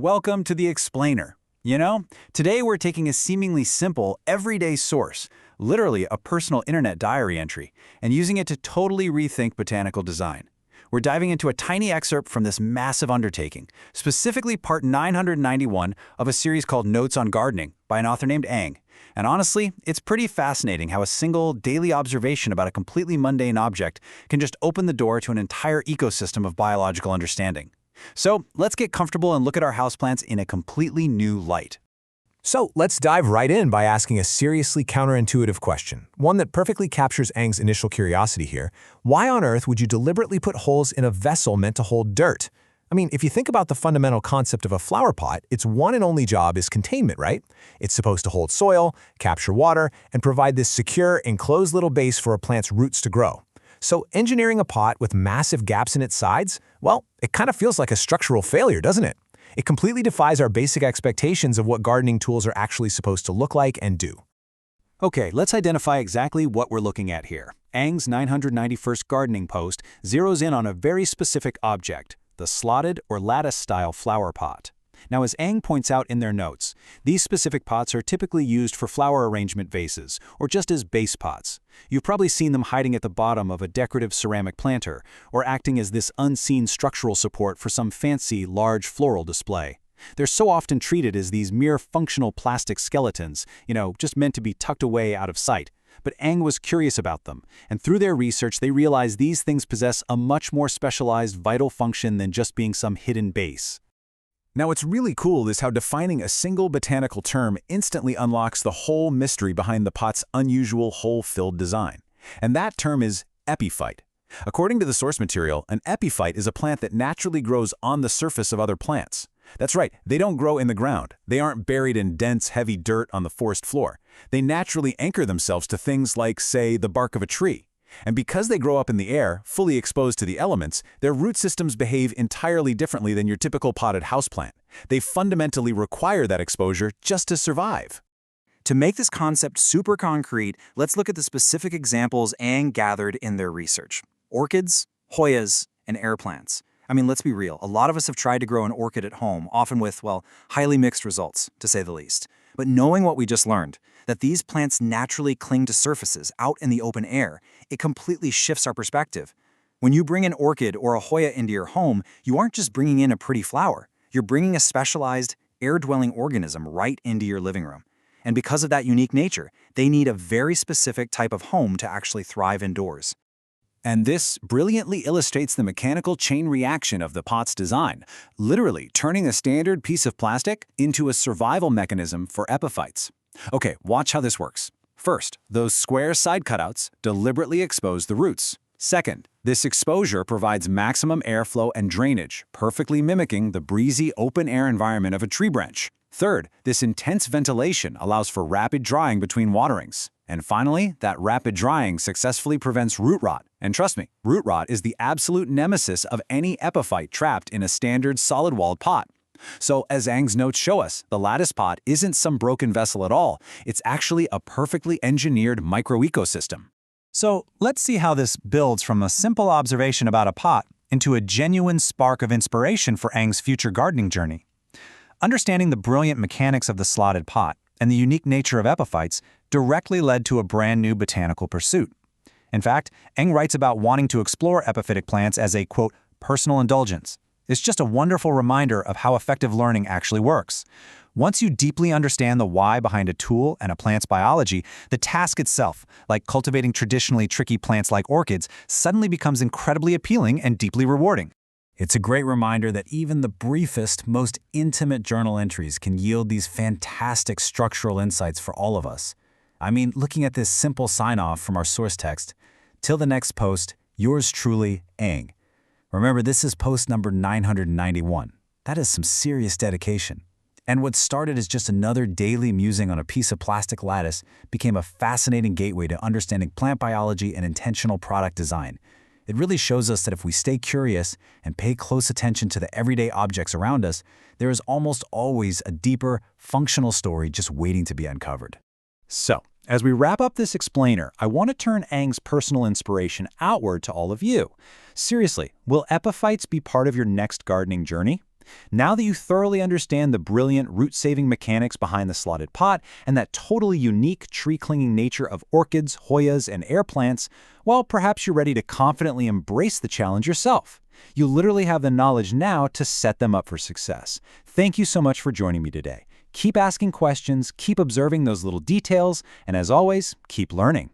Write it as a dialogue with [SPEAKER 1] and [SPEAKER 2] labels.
[SPEAKER 1] Welcome to the Explainer. Today we're taking a seemingly simple, everyday source, literally a personal internet diary entry, and using it to totally rethink botanical design. We're diving into a tiny excerpt from this massive undertaking, specifically part 991 of a series called Notes on Gardening by an author named Ang. And honestly, it's pretty fascinating how a single daily observation about a completely mundane object can just open the door to an entire ecosystem of biological understanding. So let's get comfortable and look at our houseplants in a completely new light.
[SPEAKER 2] So let's dive right in by asking a seriously counterintuitive question, one that perfectly captures Ang's initial curiosity here. Why on earth would you deliberately put holes in a vessel meant to hold dirt? I mean, if you think about the fundamental concept of a flower pot, its one and only job is containment, right? It's supposed to hold soil, capture water, and provide this secure, enclosed little base for a plant's roots to grow. So engineering a pot with massive gaps in its sides, well, it kind of feels like a structural failure, doesn't it? It completely defies our basic expectations of what gardening tools are actually supposed to look like and do.
[SPEAKER 1] Okay, let's identify exactly what we're looking at here. Ang's 991st gardening post zeroes in on a very specific object, the slotted or lattice-style flower pot. Now, as Ang points out in their notes, these specific pots are typically used for flower arrangement vases or just as base pots. You've probably seen them hiding at the bottom of a decorative ceramic planter or acting as this unseen structural support for some fancy, large floral display. They're so often treated as these mere functional plastic skeletons, just meant to be tucked away out of sight. But Ang was curious about them, and through their research they realized these things possess a much more specialized vital function than just being some hidden base.
[SPEAKER 3] Now, what's really cool is how defining a single botanical term instantly unlocks the whole mystery behind the pot's unusual hole-filled design. And that term is epiphyte. According to the source material, an epiphyte is a plant that naturally grows on the surface of other plants. That's right, they don't grow in the ground. They aren't buried in dense, heavy dirt on the forest floor. They naturally anchor themselves to things like, say, the bark of a tree. And because they grow up in the air, fully exposed to the elements, their root systems behave entirely differently than your typical potted houseplant. They fundamentally require that exposure just to survive.
[SPEAKER 4] To make this concept super concrete, let's look at the specific examples Ang gathered in their research. Orchids, Hoyas, and air plants. I mean, let's be real. A lot of us have tried to grow an orchid at home, often with, highly mixed results, to say the least. But knowing what we just learned, that these plants naturally cling to surfaces out in the open air, it completely shifts our perspective. When you bring an orchid or a Hoya into your home, you aren't just bringing in a pretty flower. You're bringing a specialized, air-dwelling organism right into your living room. And because of that unique nature, they need a very specific type of home to actually thrive indoors.
[SPEAKER 1] And this brilliantly illustrates the mechanical chain reaction of the pot's design, literally turning a standard piece of plastic into a survival mechanism for epiphytes. Okay, watch how this works. First, those square side cutouts deliberately expose the roots. Second, this exposure provides maximum airflow and drainage, perfectly mimicking the breezy open-air environment of a tree branch. Third, this intense ventilation allows for rapid drying between waterings. And finally, that rapid drying successfully prevents root rot. And trust me, root rot is the absolute nemesis of any epiphyte trapped in a standard solid-walled pot. So, as Ang's notes show us, the lattice pot isn't some broken vessel at all. It's actually a perfectly engineered microecosystem.
[SPEAKER 5] So, let's see how this builds from a simple observation about a pot into a genuine spark of inspiration for Ang's future gardening journey. Understanding the brilliant mechanics of the slotted pot and the unique nature of epiphytes directly led to a brand new botanical pursuit. In fact, Ang writes about wanting to explore epiphytic plants as a, quote, personal indulgence. It's just a wonderful reminder of how effective learning actually works. Once you deeply understand the why behind a tool and a plant's biology, the task itself, like cultivating traditionally tricky plants like orchids, suddenly becomes incredibly appealing and deeply rewarding.
[SPEAKER 1] It's a great reminder that even the briefest, most intimate journal entries can yield these fantastic structural insights for all of us. I mean, looking at this simple sign-off from our source text, till the next post, yours truly, Ang. Remember, this is post number 991. That is some serious dedication. And what started as just another daily musing on a piece of plastic lattice became a fascinating gateway to understanding plant biology and intentional product design. It really shows us that if we stay curious and pay close attention to the everyday objects around us, there is almost always a deeper, functional story just waiting to be uncovered. So, as we wrap up this explainer, I want to turn Ang's personal inspiration outward to all of you. Seriously, will epiphytes be part of your next gardening journey?
[SPEAKER 3] Now that you thoroughly understand the brilliant root-saving mechanics behind the slotted pot and that totally unique tree-clinging nature of orchids, Hoyas, and air plants, well, perhaps you're ready to confidently embrace the challenge yourself. You literally have the knowledge now to set them up for success. Thank you so much for joining me today. Keep asking questions, keep observing those little details, and as always, keep learning.